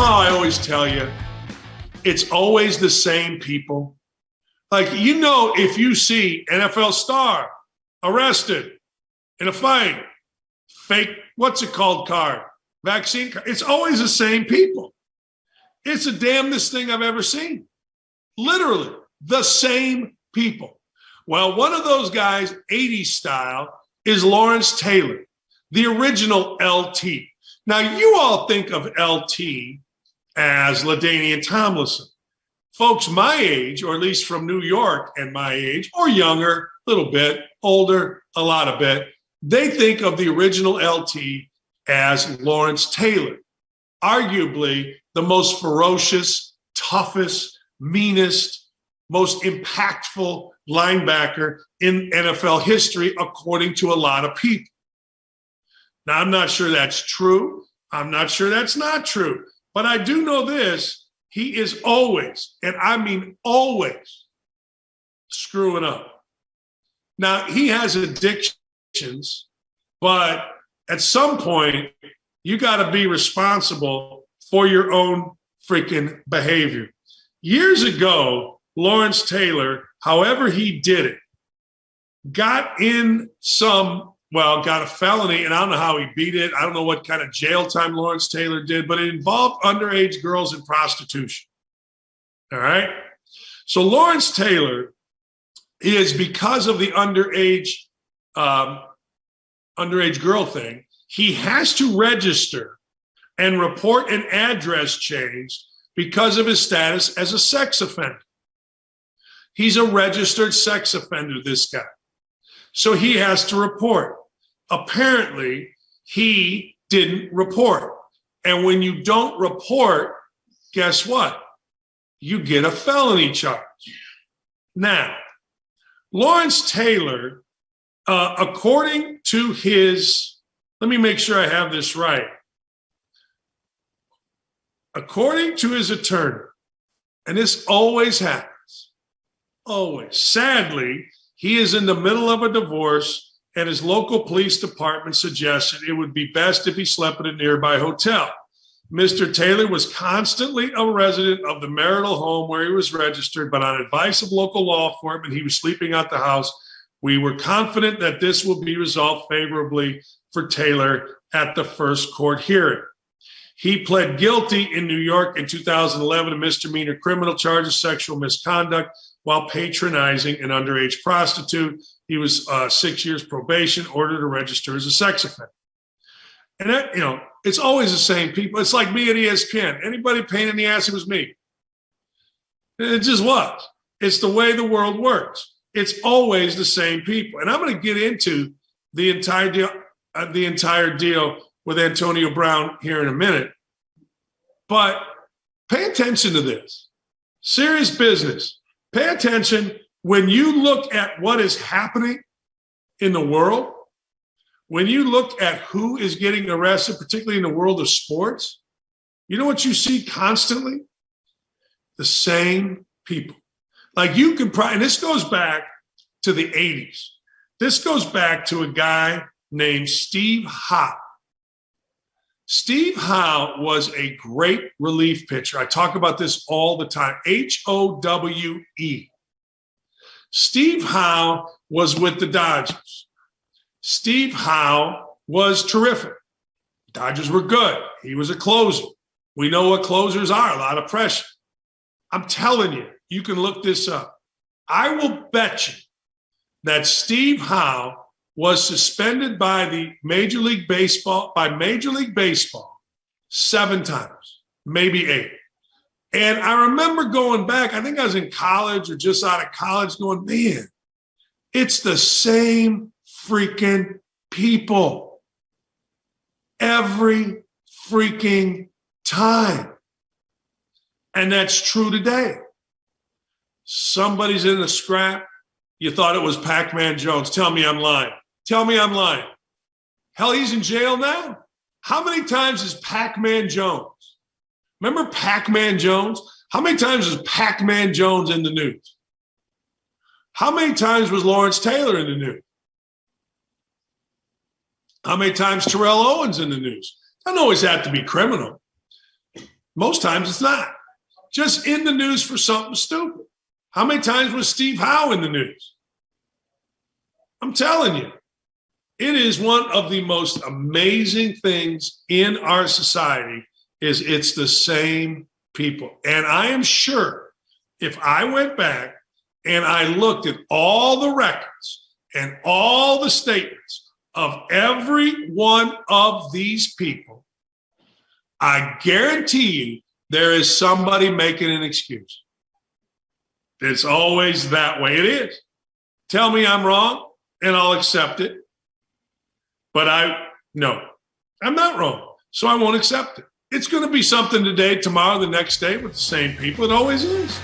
how I always tell you, it's always the same people. Like, you know, if you see NFL star arrested in a fight, fake, what's it called card, vaccine card, it's always the same people. It's the damnedest thing I've ever seen. Literally, the same people. Well, one of those guys, 80s style, is Lawerence Taylor, the original LT. Now, you all think of LT as LaDainian Tomlinson. Folks my age, or at least from New York and my age, or younger, a little bit, older, a lot of bit, they think of the original LT as Lawerence Taylor, arguably the most ferocious, toughest, meanest, most impactful linebacker in NFL history, according to a lot of people. Now, I'm not sure that's true. I'm not sure that's not true. But I do know this. He is always, and I mean always, screwing up. Now, he has addictions, but at some point, you got to be responsible for your own freaking behavior. Years ago, Lawerence Taylor, however he did it, got a felony, and I don't know how he beat it. I don't know what kind of jail time Lawerence Taylor did, but it involved underage girls in prostitution. All right? So Lawerence Taylor is, because of the underage girl thing, he has to register and report an address change because of his status as a sex offender. He's a registered sex offender, this guy. So he has to report. Apparently, he didn't report. And when you don't report, guess what? You get a felony charge. Now, Lawerence Taylor, according to his, let me make sure I have this right. According to his attorney, and this always happens, always, sadly, he is in the middle of a divorce, and his local police department suggested it would be best if he slept at a nearby hotel. Mr. Taylor was constantly a resident of the marital home where he was registered, but on advice of local law enforcement, he was sleeping at the house. We were confident that this will be resolved favorably for Taylor at the first court hearing. He pled guilty in New York in 2011 to misdemeanor criminal charges, sexual misconduct, while patronizing an underage prostitute. He was 6 years probation, ordered to register as a sex offender. And that, it's always the same people. It's like me at ESPN. Anybody pain in the ass, it was me. It just was. It's the way the world works. It's always the same people. And I'm going to get into the entire deal with Antonio Brown here in a minute. But pay attention to this. Serious business. Pay attention. When you look at what is happening in the world, when you look at who is getting arrested, particularly in the world of sports, you know what you see constantly? The same people. Like, you can and this goes back to the 80s. This goes back to a guy named Steve Howe. Steve Howe was a great relief pitcher. I talk about this all the time. Howe. Steve Howe was with the Dodgers. Steve Howe was terrific. Dodgers were good. He was a closer. We know what closers are, a lot of pressure. I'm telling you, you can look this up. I will bet you that Steve Howe was suspended by Major League Baseball 7 times, maybe 8. And I remember going back, I think I was in college or just out of college, going, man, it's the same freaking people every freaking time. And that's true today. Somebody's in a scrap. You thought it was Pac-Man Jones. Tell me I'm lying. Tell me I'm lying. Hell, he's in jail now. How many times is Pac-Man Jones? Remember Pac-Man Jones? How many times was Pac-Man Jones in the news? How many times was Lawerence Taylor in the news? How many times Terrell Owens in the news? Doesn't always have to be criminal. Most times it's not. Just in the news for something stupid. How many times was Steve Howe in the news? I'm telling you, it is one of the most amazing things in our society is it's the same people. And I am sure if I went back and I looked at all the records and all the statements of every one of these people, I guarantee you there is somebody making an excuse. It's always that way. It is. Tell me I'm wrong and I'll accept it. But no, I'm not wrong. So I won't accept it. It's going to be something today, tomorrow, the next day with the same people. It always is.